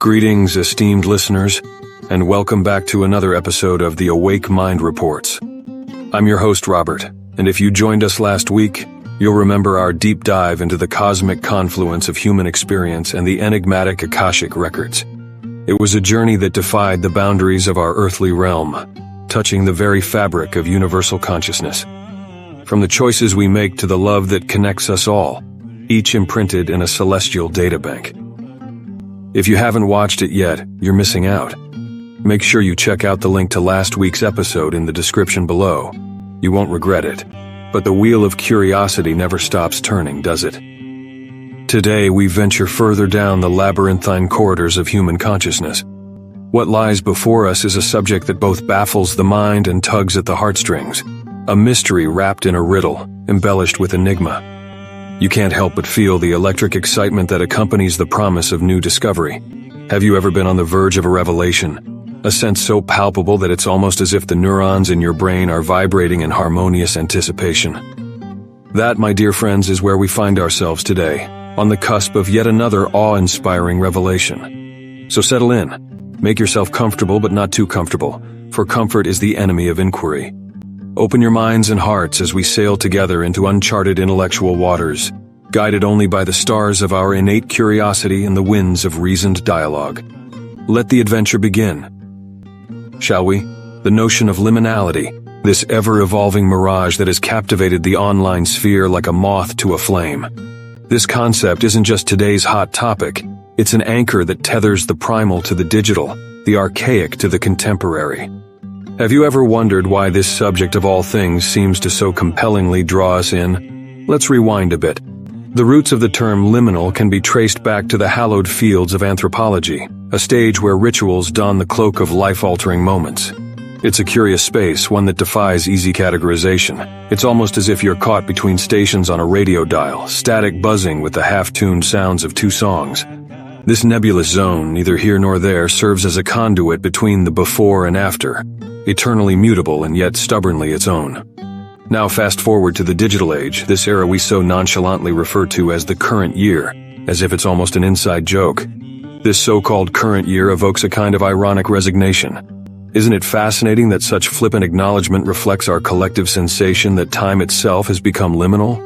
Greetings, esteemed listeners, and welcome back to another episode of the Awake Mind Reports. I'm your host, Robert, and if you joined us last week, you'll remember our deep dive into the cosmic confluence of human experience and the enigmatic Akashic Records. It was a journey that defied the boundaries of our earthly realm, touching the very fabric of universal consciousness. From the choices we make to the love that connects us all, each imprinted in a celestial databank. If you haven't watched it yet, you're missing out. Make sure you check out the link to last week's episode in the description below. You won't regret it. But the wheel of curiosity never stops turning, does it? Today we venture further down the labyrinthine corridors of human consciousness. What lies before us is a subject that both baffles the mind and tugs at the heartstrings. A mystery wrapped in a riddle, embellished with enigma. You can't help but feel the electric excitement that accompanies the promise of new discovery. Have you ever been on the verge of a revelation? A sense so palpable that it's almost as if the neurons in your brain are vibrating in harmonious anticipation. That, my dear friends, is where we find ourselves today, on the cusp of yet another awe-inspiring revelation. So settle in. Make yourself comfortable, but not too comfortable, for comfort is the enemy of inquiry. Open your minds and hearts as we sail together into uncharted intellectual waters, guided only by the stars of our innate curiosity and the winds of reasoned dialogue. Let the adventure begin. Shall we? The notion of liminality, this ever-evolving mirage that has captivated the online sphere like a moth to a flame. This concept isn't just today's hot topic, it's an anchor that tethers the primal to the digital, the archaic to the contemporary. Have you ever wondered why this subject of all things seems to so compellingly draw us in? Let's rewind a bit. The roots of the term liminal can be traced back to the hallowed fields of anthropology, a stage where rituals don the cloak of life-altering moments. It's a curious space, one that defies easy categorization. It's almost as if you're caught between stations on a radio dial, static buzzing with the half-tuned sounds of two songs. This nebulous zone, neither here nor there, serves as a conduit between the before and after, eternally mutable and yet stubbornly its own. Now fast forward to the digital age, this era we so nonchalantly refer to as the current year, as if it's almost an inside joke. This so-called current year evokes a kind of ironic resignation. Isn't it fascinating that such flippant acknowledgement reflects our collective sensation that time itself has become liminal?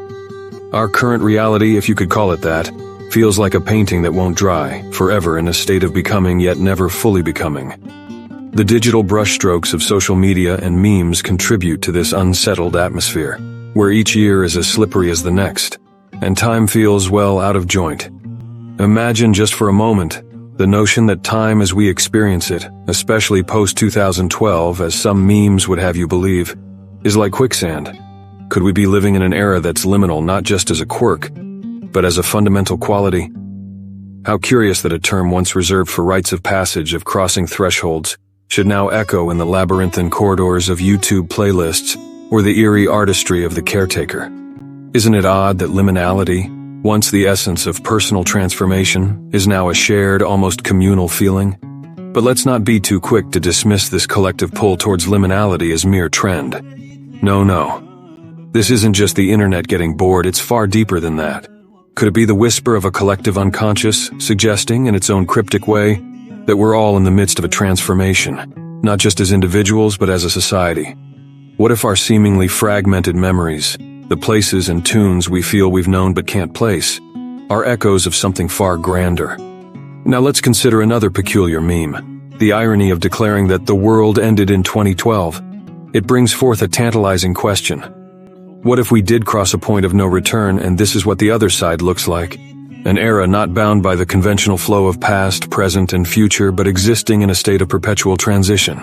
Our current reality, if you could call it that, feels like a painting that won't dry, forever in a state of becoming yet never fully becoming. The digital brushstrokes of social media and memes contribute to this unsettled atmosphere, where each year is as slippery as the next, and time feels, well, out of joint. Imagine just for a moment the notion that time as we experience it, especially post-2012, as some memes would have you believe, is like quicksand. Could we be living in an era that's liminal not just as a quirk, but as a fundamental quality? How curious that a term once reserved for rites of passage of crossing thresholds should now echo in the labyrinthine corridors of YouTube playlists or the eerie artistry of the caretaker. Isn't it odd that liminality, once the essence of personal transformation, is now a shared, almost communal feeling? But let's not be too quick to dismiss this collective pull towards liminality as mere trend. No. This isn't just the internet getting bored, it's far deeper than that. Could it be the whisper of a collective unconscious, suggesting, in its own cryptic way, that we're all in the midst of a transformation, not just as individuals but as a society? What if our seemingly fragmented memories, the places and tunes we feel we've known but can't place, are echoes of something far grander? Now let's consider another peculiar meme, the irony of declaring that the world ended in 2012. It brings forth a tantalizing question. What if we did cross a point of no return and this is what the other side looks like? An era not bound by the conventional flow of past, present, and future, but existing in a state of perpetual transition.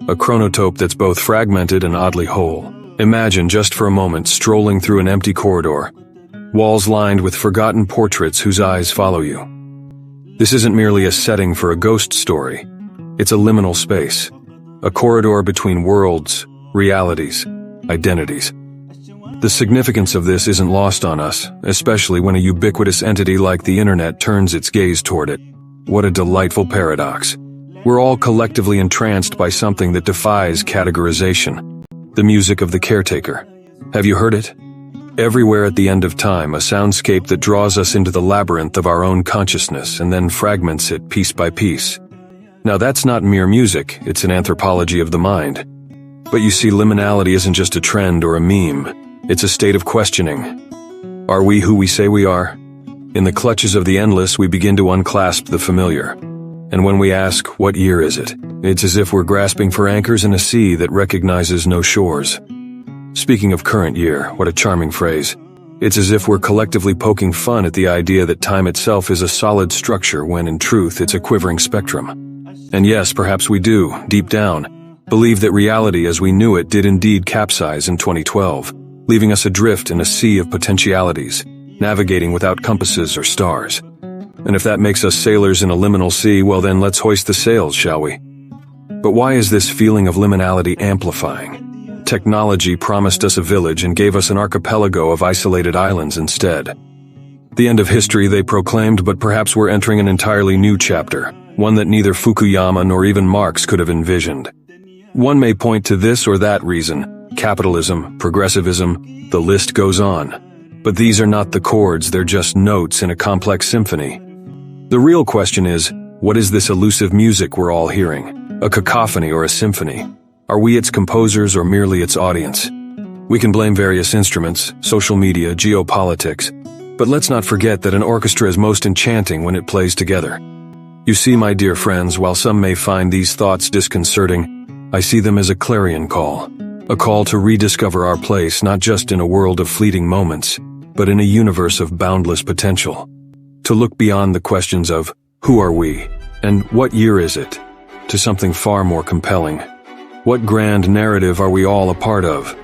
A chronotope that's both fragmented and oddly whole. Imagine, just for a moment, strolling through an empty corridor, walls lined with forgotten portraits whose eyes follow you. This isn't merely a setting for a ghost story. It's a liminal space. A corridor between worlds, realities, identities. The significance of this isn't lost on us, especially when a ubiquitous entity like the internet turns its gaze toward it. What a delightful paradox. We're all collectively entranced by something that defies categorization. The music of the caretaker. Have you heard it? Everywhere at the end of time, a soundscape that draws us into the labyrinth of our own consciousness and then fragments it piece by piece. Now that's not mere music, it's an anthropology of the mind. But you see, liminality isn't just a trend or a meme, it's a state of questioning. Are we who we say we are? In the clutches of the endless, we begin to unclasp the familiar. And when we ask, what year is it? It's as if we're grasping for anchors in a sea that recognizes no shores. Speaking of current year, what a charming phrase. It's as if we're collectively poking fun at the idea that time itself is a solid structure when in truth it's a quivering spectrum. And yes, perhaps we do, deep down, believe that reality as we knew it did indeed capsize in 2012, leaving us adrift in a sea of potentialities, navigating without compasses or stars. And if that makes us sailors in a liminal sea, well then let's hoist the sails, shall we? But why is this feeling of liminality amplifying? Technology promised us a village and gave us an archipelago of isolated islands instead. The end of history, they proclaimed, but perhaps we're entering an entirely new chapter, one that neither Fukuyama nor even Marx could have envisioned. One may point to this or that reason, capitalism, progressivism, the list goes on. But these are not the chords, they're just notes in a complex symphony. The real question is, what is this elusive music we're all hearing? A cacophony or a symphony? Are we its composers or merely its audience? We can blame various instruments, social media, geopolitics, but let's not forget that an orchestra is most enchanting when it plays together. You see, my dear friends, while some may find these thoughts disconcerting, I see them as a clarion call, a call to rediscover our place not just in a world of fleeting moments, but in a universe of boundless potential. To look beyond the questions of, who are we, and what year is it, to something far more compelling. What grand narrative are we all a part of?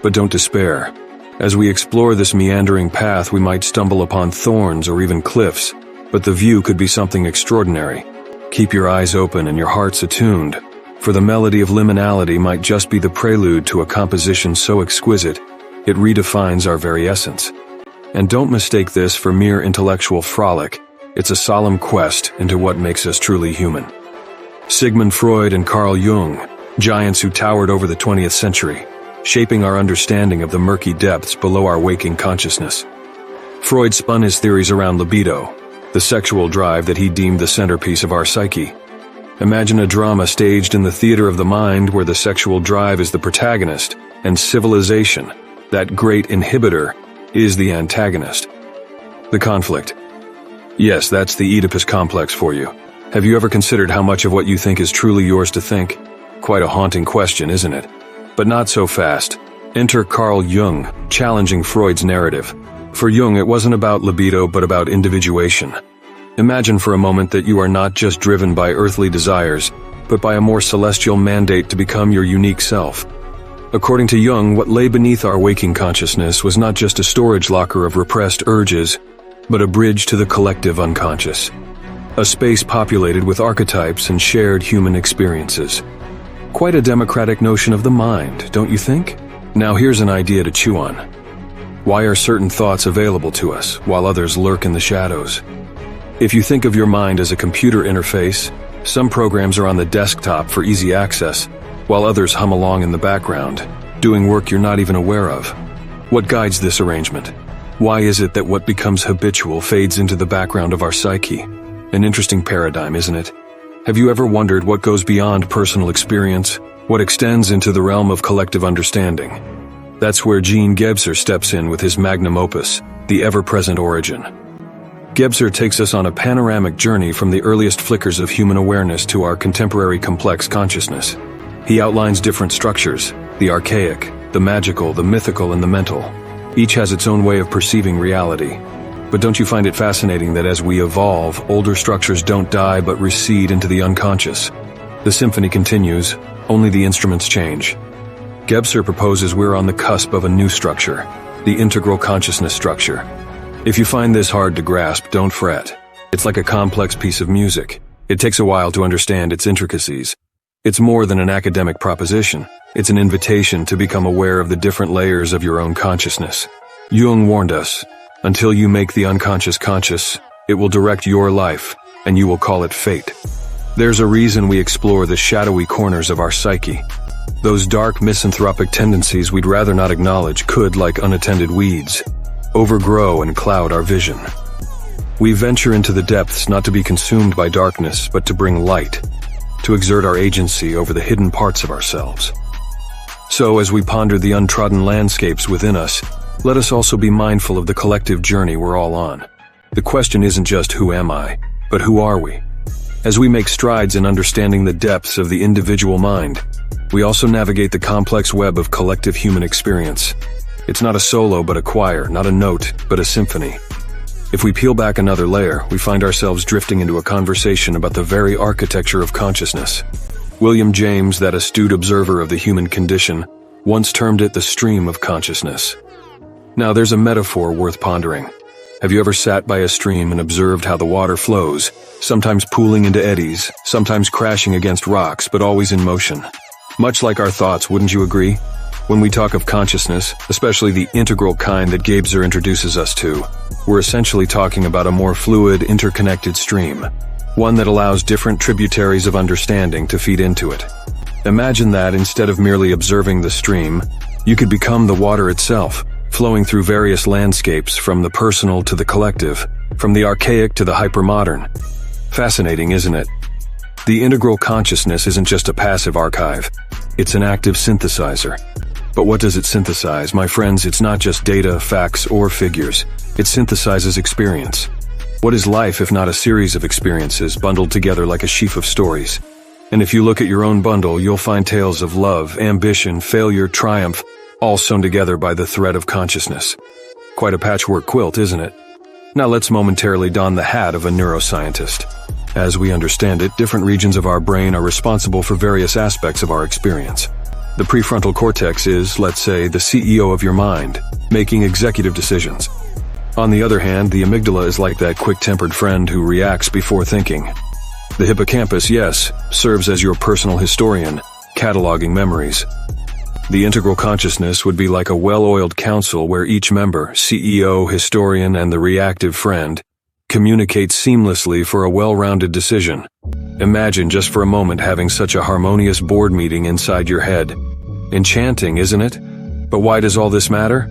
But don't despair. As we explore this meandering path, we might stumble upon thorns or even cliffs, but the view could be something extraordinary. Keep your eyes open and your hearts attuned, for the melody of liminality might just be the prelude to a composition so exquisite, it redefines our very essence. And don't mistake this for mere intellectual frolic, it's a solemn quest into what makes us truly human. Sigmund Freud and Carl Jung, giants who towered over the 20th century, shaping our understanding of the murky depths below our waking consciousness. Freud spun his theories around libido, the sexual drive that he deemed the centerpiece of our psyche. Imagine a drama staged in the theater of the mind where the sexual drive is the protagonist, and civilization, that great inhibitor, is the antagonist. The conflict. Yes, that's the Oedipus complex for you. Have you ever considered how much of what you think is truly yours to think? Quite a haunting question, isn't it? But not so fast. Enter Carl Jung, challenging Freud's narrative. For Jung, it wasn't about libido, but about individuation. Imagine for a moment that you are not just driven by earthly desires, but by a more celestial mandate to become your unique self. According to Jung, what lay beneath our waking consciousness was not just a storage locker of repressed urges, but a bridge to the collective unconscious. A space populated with archetypes and shared human experiences. Quite a democratic notion of the mind, don't you think? Now here's an idea to chew on. Why are certain thoughts available to us, while others lurk in the shadows? If you think of your mind as a computer interface, some programs are on the desktop for easy access, while others hum along in the background, doing work you're not even aware of. What guides this arrangement? Why is it that what becomes habitual fades into the background of our psyche? An interesting paradigm, isn't it? Have you ever wondered what goes beyond personal experience, what extends into the realm of collective understanding? That's where Jean Gebser steps in with his magnum opus, The Ever-Present Origin. Gebser takes us on a panoramic journey from the earliest flickers of human awareness to our contemporary complex consciousness. He outlines different structures, the archaic, the magical, the mythical, and the mental. Each has its own way of perceiving reality. But don't you find it fascinating that as we evolve, older structures don't die but recede into the unconscious? The symphony continues, only the instruments change. Gebser proposes we're on the cusp of a new structure, the integral consciousness structure. If you find this hard to grasp, don't fret. It's like a complex piece of music. It takes a while to understand its intricacies. It's more than an academic proposition. It's an invitation to become aware of the different layers of your own consciousness. Jung warned us, until you make the unconscious conscious, it will direct your life, and you will call it fate. There's a reason we explore the shadowy corners of our psyche. Those dark misanthropic tendencies we'd rather not acknowledge could, like unattended weeds, overgrow and cloud our vision. We venture into the depths not to be consumed by darkness, but to bring light, to exert our agency over the hidden parts of ourselves. So, as we ponder the untrodden landscapes within us, let us also be mindful of the collective journey we're all on. The question isn't just who am I, but who are we? As we make strides in understanding the depths of the individual mind, we also navigate the complex web of collective human experience. It's not a solo but a choir, not a note but a symphony. If we peel back another layer, we find ourselves drifting into a conversation about the very architecture of consciousness. William James, that astute observer of the human condition, once termed it the stream of consciousness. Now, there's a metaphor worth pondering. Have you ever sat by a stream and observed how the water flows, sometimes pooling into eddies, sometimes crashing against rocks, but always in motion? Much like our thoughts, wouldn't you agree? When we talk of consciousness, especially the integral kind that Jaspers introduces us to, we're essentially talking about a more fluid, interconnected stream, one that allows different tributaries of understanding to feed into it. Imagine that instead of merely observing the stream, you could become the water itself, flowing through various landscapes from the personal to the collective, from the archaic to the hypermodern. Fascinating, isn't it? The integral consciousness isn't just a passive archive, it's an active synthesizer. But what does it synthesize? My friends, it's not just data, facts, or figures. It synthesizes experience. What is life if not a series of experiences bundled together like a sheaf of stories? And if you look at your own bundle, you'll find tales of love, ambition, failure, triumph, all sewn together by the thread of consciousness. Quite a patchwork quilt, isn't it? Now let's momentarily don the hat of a neuroscientist. As we understand it, different regions of our brain are responsible for various aspects of our experience. The prefrontal cortex is, let's say, the CEO of your mind, making executive decisions. On the other hand, the amygdala is like that quick-tempered friend who reacts before thinking. The hippocampus, yes, serves as your personal historian, cataloging memories. The integral consciousness would be like a well-oiled council where each member, CEO, historian, and the reactive friend, communicate seamlessly for a well-rounded decision. Imagine just for a moment having such a harmonious board meeting inside your head. Enchanting, isn't it? But why does all this matter?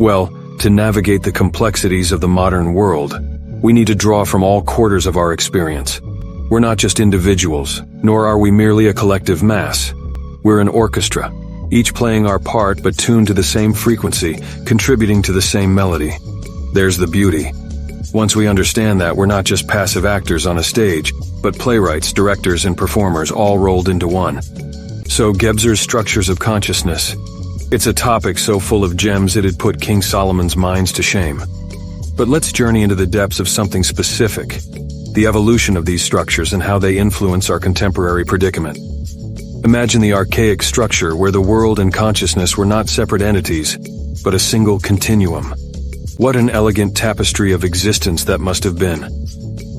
Well, to navigate the complexities of the modern world, we need to draw from all quarters of our experience. We're not just individuals, nor are we merely a collective mass. We're an orchestra, each playing our part but tuned to the same frequency, contributing to the same melody. There's the beauty. Once we understand that, we're not just passive actors on a stage, but playwrights, directors, and performers all rolled into one. So Jaspers' structures of consciousness. It's a topic so full of gems it'd put King Solomon's minds to shame. But let's journey into the depths of something specific, the evolution of these structures and how they influence our contemporary predicament. Imagine the archaic structure where the world and consciousness were not separate entities, but a single continuum. What an elegant tapestry of existence that must have been.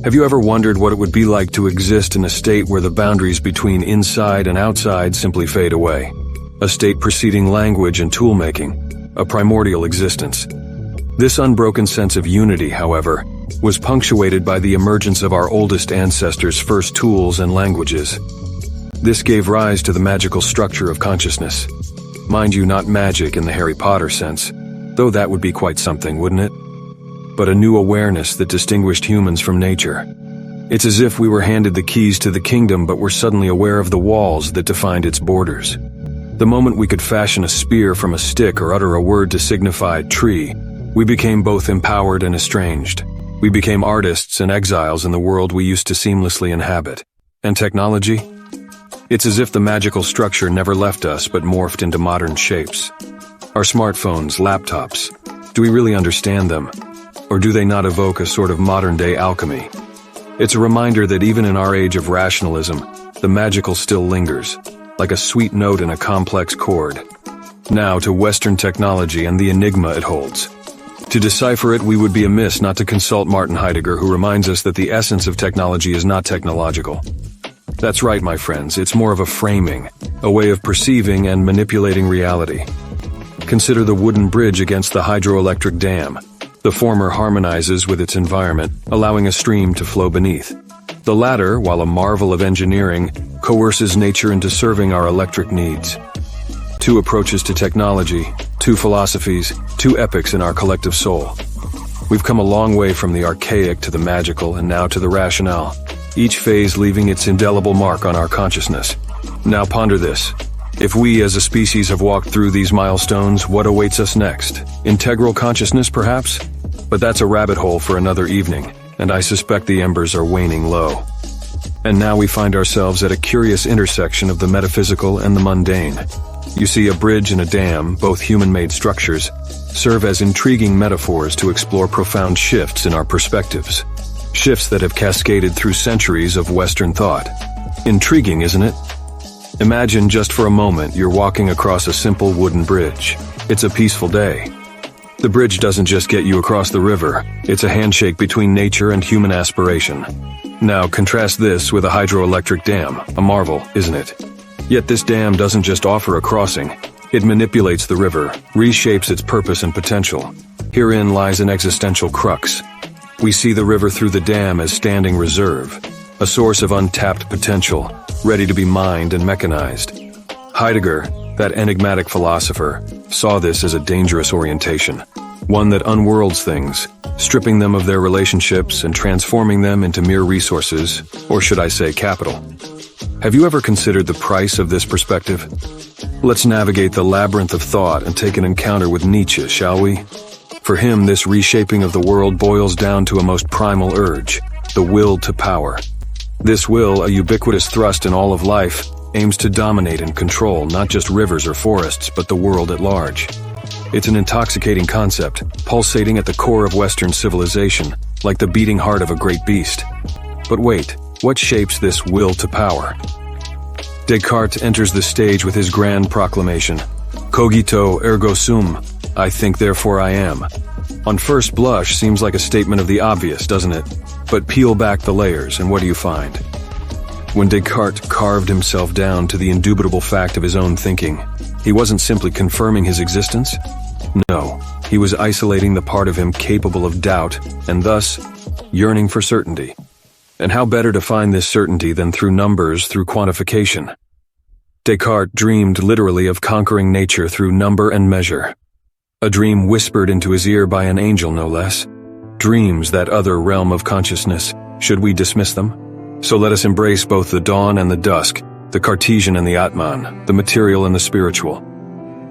Have you ever wondered what it would be like to exist in a state where the boundaries between inside and outside simply fade away? A state preceding language and tool-making, a primordial existence. This unbroken sense of unity, however, was punctuated by the emergence of our oldest ancestors' first tools and languages. This gave rise to the magical structure of consciousness. Mind you, not magic in the Harry Potter sense, though that would be quite something, wouldn't it? But a new awareness that distinguished humans from nature. It's as if we were handed the keys to the kingdom but were suddenly aware of the walls that defined its borders. The moment we could fashion a spear from a stick or utter a word to signify tree, we became both empowered and estranged. We became artists and exiles in the world we used to seamlessly inhabit. And technology? It's as if the magical structure never left us but morphed into modern shapes. Our smartphones, laptops, do we really understand them? Or do they not evoke a sort of modern-day alchemy? It's a reminder that even in our age of rationalism, the magical still lingers, like a sweet note in a complex chord. Now to Western technology and the enigma it holds. To decipher it, we would be amiss not to consult Martin Heidegger, who reminds us that the essence of technology is not technological. That's right, my friends, it's more of a framing, a way of perceiving and manipulating reality. Consider the wooden bridge against the hydroelectric dam. The former harmonizes with its environment, allowing a stream to flow beneath. The latter, while a marvel of engineering, coerces nature into serving our electric needs. Two approaches to technology, two philosophies, two epochs in our collective soul. We've come a long way from the archaic to the magical and now to the rationale, each phase leaving its indelible mark on our consciousness. Now ponder this. If we as a species have walked through these milestones, what awaits us next? Integral consciousness, perhaps? But that's a rabbit hole for another evening, and I suspect the embers are waning low. And now we find ourselves at a curious intersection of the metaphysical and the mundane. You see, a bridge and a dam, both human-made structures, serve as intriguing metaphors to explore profound shifts in our perspectives. Shifts that have cascaded through centuries of Western thought. Intriguing, isn't it? Imagine just for a moment you're walking across a simple wooden bridge. It's a peaceful day. The bridge doesn't just get you across the river, it's a handshake between nature and human aspiration. Now contrast this with a hydroelectric dam, a marvel, isn't it? Yet this dam doesn't just offer a crossing, it manipulates the river, reshapes its purpose and potential. Herein lies an existential crux. We see the river through the dam as standing reserve, a source of untapped potential, ready to be mined and mechanized. Heidegger, that enigmatic philosopher, saw this as a dangerous orientation, one that unworlds things, stripping them of their relationships and transforming them into mere resources, or should I say capital. Have you ever considered the price of this perspective? Let's navigate the labyrinth of thought and take an encounter with Nietzsche, shall we? For him, this reshaping of the world boils down to a most primal urge, the will to power. This will, a ubiquitous thrust in all of life, aims to dominate and control not just rivers or forests, but the world at large. It's an intoxicating concept, pulsating at the core of Western civilization, like the beating heart of a great beast. But wait, what shapes this will to power? Descartes enters the stage with his grand proclamation, Cogito ergo sum, I think therefore I am. On first blush seems like a statement of the obvious, doesn't it? But peel back the layers and what do you find? When Descartes carved himself down to the indubitable fact of his own thinking, he wasn't simply confirming his existence. No, he was isolating the part of him capable of doubt and thus yearning for certainty. And how better to find this certainty than through numbers, through quantification? Descartes dreamed literally of conquering nature through number and measure. A dream whispered into his ear by an angel, no less. Dreams, that other realm of consciousness, should we dismiss them? So let us embrace both the dawn and the dusk, the Cartesian and the Atman, the material and the spiritual.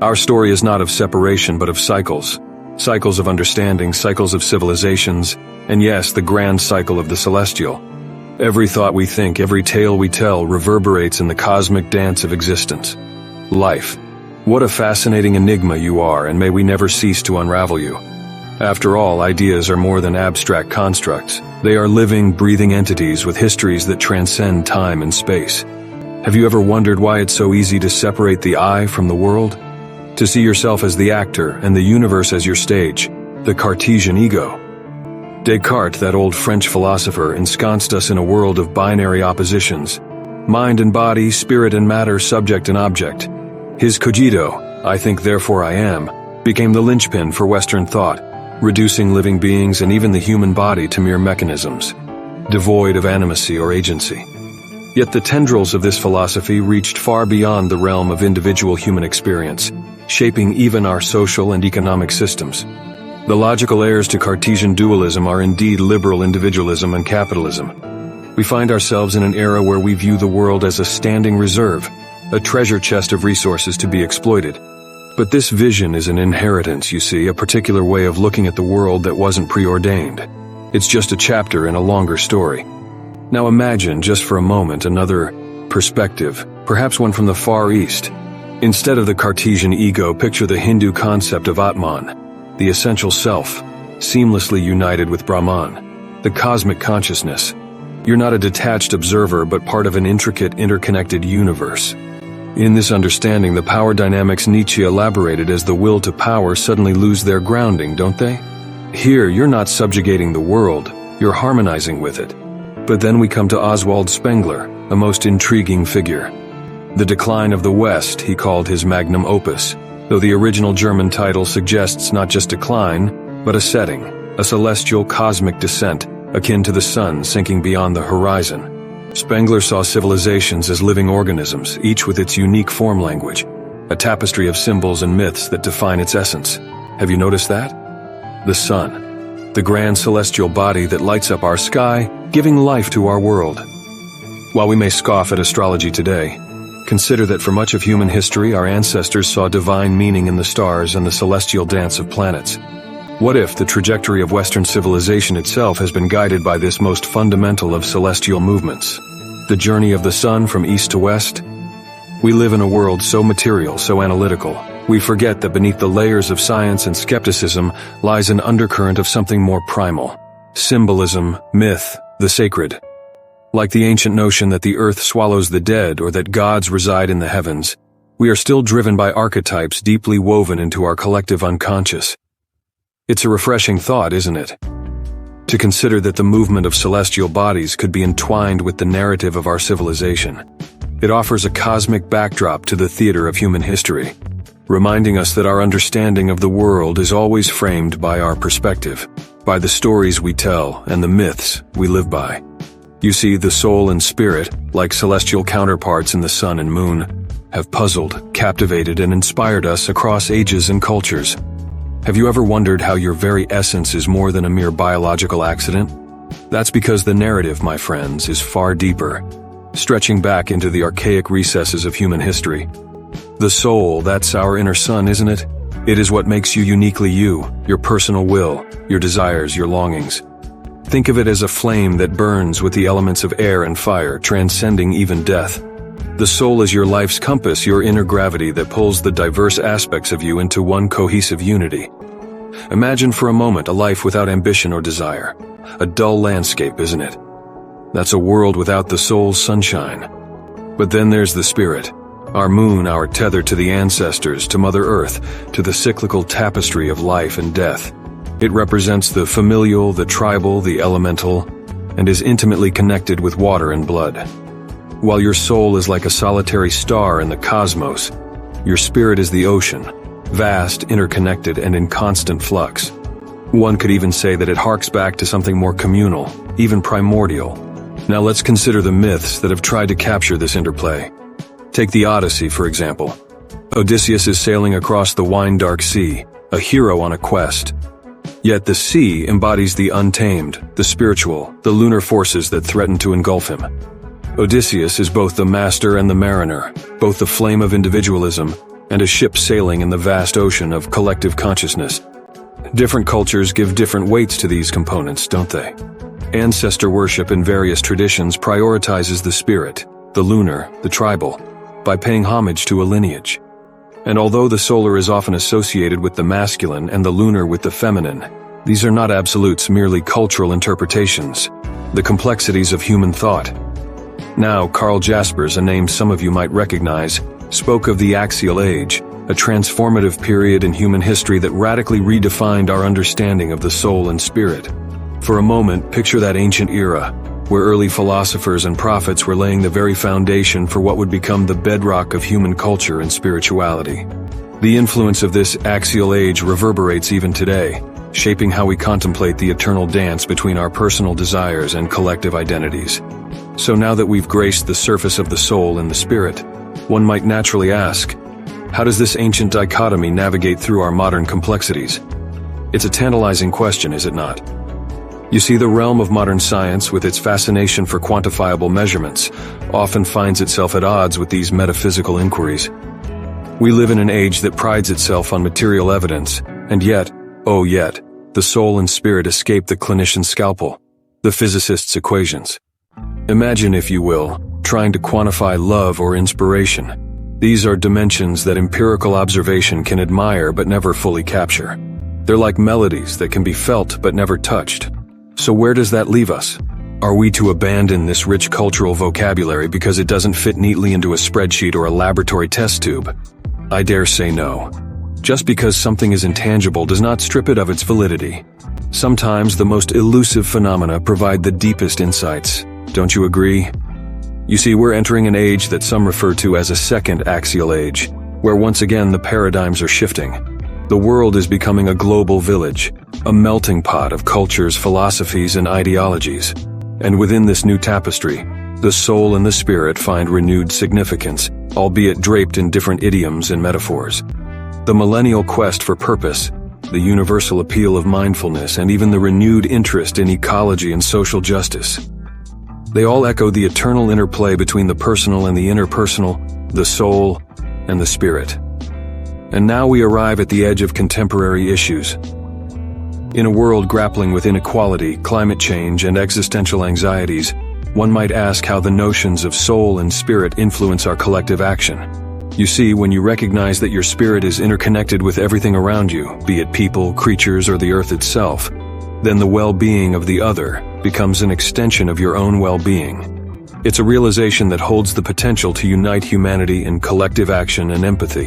Our story is not of separation but of cycles. Cycles of understanding, cycles of civilizations, and yes, the grand cycle of the celestial. Every thought we think, every tale we tell reverberates in the cosmic dance of existence. Life. What a fascinating enigma you are, and may we never cease to unravel you. After all, ideas are more than abstract constructs. They are living, breathing entities with histories that transcend time and space. Have you ever wondered why it's so easy to separate the I from the world? To see yourself as the actor and the universe as your stage, the Cartesian ego. Descartes, that old French philosopher, ensconced us in a world of binary oppositions. Mind and body, spirit and matter, subject and object. His cogito, I think therefore I am, became the linchpin for Western thought, reducing living beings and even the human body to mere mechanisms, devoid of animacy or agency. Yet the tendrils of this philosophy reached far beyond the realm of individual human experience, shaping even our social and economic systems. The logical heirs to Cartesian dualism are indeed liberal individualism and capitalism. We find ourselves in an era where we view the world as a standing reserve, a treasure chest of resources to be exploited. But this vision is an inheritance, you see, a particular way of looking at the world that wasn't preordained. It's just a chapter in a longer story. Now imagine, just for a moment, another perspective, perhaps one from the Far East. Instead of the Cartesian ego, picture the Hindu concept of Atman, the essential self, seamlessly united with Brahman, the cosmic consciousness. You're not a detached observer, but part of an intricate, interconnected universe. In this understanding, the power dynamics Nietzsche elaborated as the will to power suddenly lose their grounding, don't they? Here, you're not subjugating the world, you're harmonizing with it. But then we come to Oswald Spengler, a most intriguing figure. The Decline of the West, he called his magnum opus, though the original German title suggests not just decline, but a setting, a celestial cosmic descent, akin to the sun sinking beyond the horizon. Spengler saw civilizations as living organisms, each with its unique form language. a tapestry of symbols and myths that define its essence. Have you noticed that? The sun, the grand celestial body that lights up our sky, giving life to our world. While we may scoff at astrology today, consider that for much of human history our ancestors saw divine meaning in the stars and the celestial dance of planets. What if the trajectory of Western civilization itself has been guided by this most fundamental of celestial movements? The journey of the sun from east to west? We live in a world so material, so analytical. We forget that beneath the layers of science and skepticism lies an undercurrent of something more primal. Symbolism, myth, the sacred. Like the ancient notion that the earth swallows the dead or that gods reside in the heavens, we are still driven by archetypes deeply woven into our collective unconscious. It's a refreshing thought, isn't it? To consider that the movement of celestial bodies could be entwined with the narrative of our civilization. It offers a cosmic backdrop to the theater of human history, reminding us that our understanding of the world is always framed by our perspective, by the stories we tell and the myths we live by. You see, the soul and spirit, like celestial counterparts in the sun and moon, have puzzled, captivated, and inspired us across ages and cultures. Have you ever wondered how your very essence is more than a mere biological accident? That's because the narrative, my friends, is far deeper, stretching back into the archaic recesses of human history. The soul, that's our inner sun, isn't it? It is what makes you uniquely you, your personal will, your desires, your longings. Think of it as a flame that burns with the elements of air and fire, transcending even death. The soul is your life's compass, your inner gravity that pulls the diverse aspects of you into one cohesive unity. Imagine for a moment a life without ambition or desire. A dull landscape, isn't it? That's a world without the soul's sunshine. But then there's the spirit. Our moon, our tether to the ancestors, to Mother Earth, to the cyclical tapestry of life and death. It represents the familial, the tribal, the elemental, and is intimately connected with water and blood. While your soul is like a solitary star in the cosmos, your spirit is the ocean, vast, interconnected, and in constant flux. One could even say that it harks back to something more communal, even primordial. Now let's consider the myths that have tried to capture this interplay. Take the Odyssey, for example. Odysseus is sailing across the wine-dark sea, a hero on a quest. Yet the sea embodies the untamed, the spiritual, the lunar forces that threaten to engulf him. Odysseus is both the master and the mariner, both the flame of individualism and a ship sailing in the vast ocean of collective consciousness. Different cultures give different weights to these components, don't they? Ancestor worship in various traditions prioritizes the spirit, the lunar, the tribal, by paying homage to a lineage. And although the solar is often associated with the masculine and the lunar with the feminine, these are not absolutes, merely cultural interpretations, the complexities of human thought. Now, Carl Jaspers, a name some of you might recognize, spoke of the Axial Age, a transformative period in human history that radically redefined our understanding of the soul and spirit. For a moment, picture that ancient era, where early philosophers and prophets were laying the very foundation for what would become the bedrock of human culture and spirituality. The influence of this axial age reverberates even today, shaping how we contemplate the eternal dance between our personal desires and collective identities. So now that we've graced the surface of the soul and the spirit, one might naturally ask, how does this ancient dichotomy navigate through our modern complexities? It's a tantalizing question, is it not? You see, the realm of modern science, with its fascination for quantifiable measurements, often finds itself at odds with these metaphysical inquiries. We live in an age that prides itself on material evidence, and yet, oh yet, the soul and spirit escape the clinician's scalpel, the physicist's equations. Imagine, if you will, trying to quantify love or inspiration. These are dimensions that empirical observation can admire but never fully capture. They're like melodies that can be felt but never touched. So where does that leave us? Are we to abandon this rich cultural vocabulary because it doesn't fit neatly into a spreadsheet or a laboratory test tube? I dare say no. Just because something is intangible does not strip it of its validity. Sometimes the most elusive phenomena provide the deepest insights. Don't you agree? You see, we're entering an age that some refer to as a second axial age, where once again the paradigms are shifting. The world is becoming a global village, a melting pot of cultures, philosophies, and ideologies. And within this new tapestry, the soul and the spirit find renewed significance, albeit draped in different idioms and metaphors. The millennial quest for purpose, the universal appeal of mindfulness, and even the renewed interest in ecology and social justice. They all echo the eternal interplay between the personal and the interpersonal, the soul and the spirit. And now we arrive at the edge of contemporary issues. In a world grappling with inequality, climate change, and existential anxieties, one might ask how the notions of soul and spirit influence our collective action. You see, when you recognize that your spirit is interconnected with everything around you, be it people, creatures, or the earth itself, then the well-being of the other becomes an extension of your own well-being. It's a realization that holds the potential to unite humanity in collective action and empathy.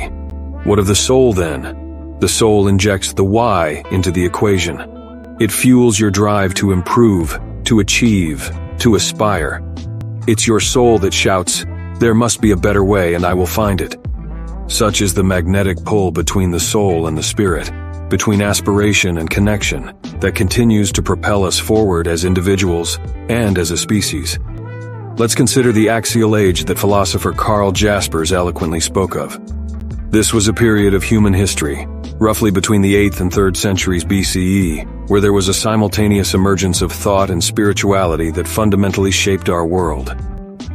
What of the soul, then? The soul injects the why into the equation. It fuels your drive to improve, to achieve, to aspire. It's your soul that shouts, "There must be a better way, and I will find it." Such is the magnetic pull between the soul and the spirit, between aspiration and connection, that continues to propel us forward as individuals and as a species. Let's consider the Axial Age that philosopher Carl Jaspers eloquently spoke of. This was a period of human history, roughly between the 8th and 3rd centuries BCE, where there was a simultaneous emergence of thought and spirituality that fundamentally shaped our world.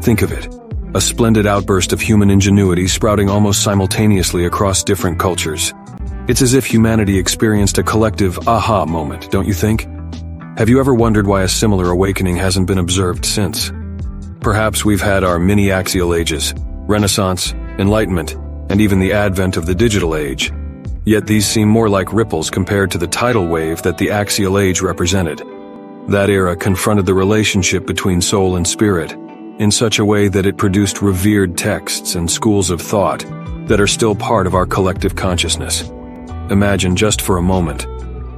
Think of it, a splendid outburst of human ingenuity sprouting almost simultaneously across different cultures. It's as if humanity experienced a collective aha moment, don't you think? Have you ever wondered why a similar awakening hasn't been observed since? Perhaps we've had our mini axial ages, Renaissance, Enlightenment, and even the advent of the digital age. Yet these seem more like ripples compared to the tidal wave that the axial age represented. That era confronted the relationship between soul and spirit in such a way that it produced revered texts and schools of thought that are still part of our collective consciousness. Imagine just for a moment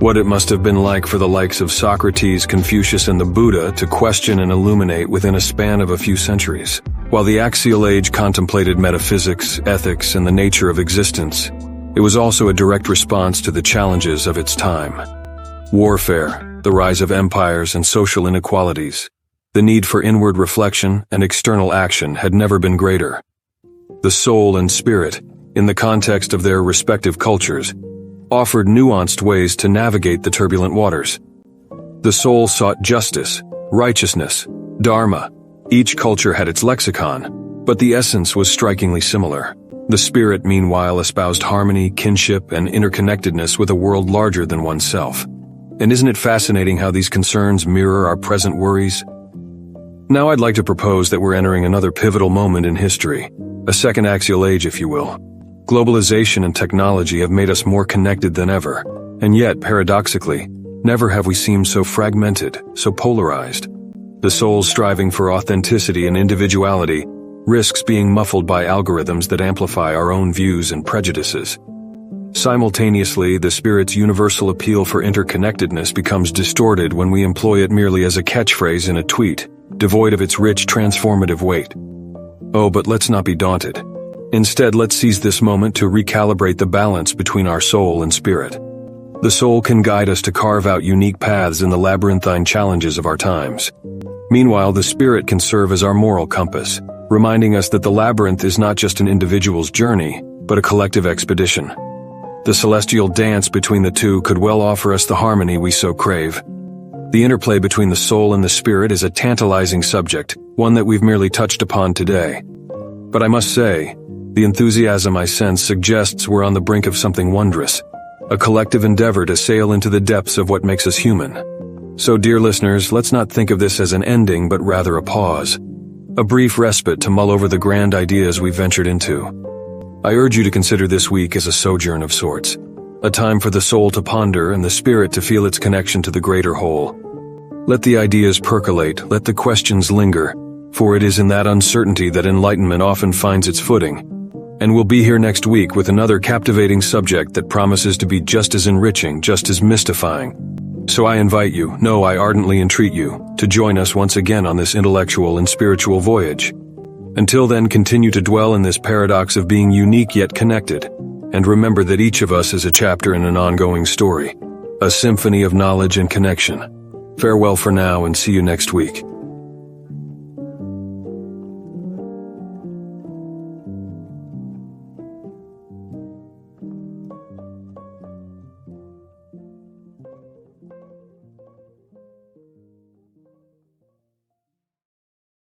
what it must have been like for the likes of Socrates, Confucius, and the Buddha to question and illuminate within a span of a few centuries. While the Axial Age contemplated metaphysics, ethics, and the nature of existence, it was also a direct response to the challenges of its time. Warfare, the rise of empires and social inequalities, the need for inward reflection and external action had never been greater. The soul and spirit, in the context of their respective cultures, offered nuanced ways to navigate the turbulent waters. The soul sought justice, righteousness, dharma. Each culture had its lexicon, but the essence was strikingly similar. The spirit, meanwhile, espoused harmony, kinship, and interconnectedness with a world larger than oneself. And isn't it fascinating how these concerns mirror our present worries? Now I'd like to propose that we're entering another pivotal moment in history, a second axial age, if you will. Globalization and technology have made us more connected than ever, and yet, paradoxically, never have we seemed so fragmented, so polarized. The soul striving for authenticity and individuality risks being muffled by algorithms that amplify our own views and prejudices. Simultaneously, the spirit's universal appeal for interconnectedness becomes distorted when we employ it merely as a catchphrase in a tweet, devoid of its rich transformative weight. Oh, but let's not be daunted. Instead, let's seize this moment to recalibrate the balance between our soul and spirit. The soul can guide us to carve out unique paths in the labyrinthine challenges of our times. Meanwhile, the spirit can serve as our moral compass, reminding us that the labyrinth is not just an individual's journey, but a collective expedition. The celestial dance between the two could well offer us the harmony we so crave. The interplay between the soul and the spirit is a tantalizing subject, one that we've merely touched upon today. But I must say, the enthusiasm I sense suggests we're on the brink of something wondrous, a collective endeavor to sail into the depths of what makes us human. So, dear listeners, let's not think of this as an ending, but rather a pause, a brief respite to mull over the grand ideas we've ventured into. I urge you to consider this week as a sojourn of sorts, a time for the soul to ponder and the spirit to feel its connection to the greater whole. Let the ideas percolate, let the questions linger, for it is in that uncertainty that enlightenment often finds its footing. And we'll be here next week with another captivating subject that promises to be just as enriching, just as mystifying. So I invite you, no, I ardently entreat you, to join us once again on this intellectual and spiritual voyage. Until then, continue to dwell in this paradox of being unique yet connected, and remember that each of us is a chapter in an ongoing story, a symphony of knowledge and connection. Farewell for now and see you next week.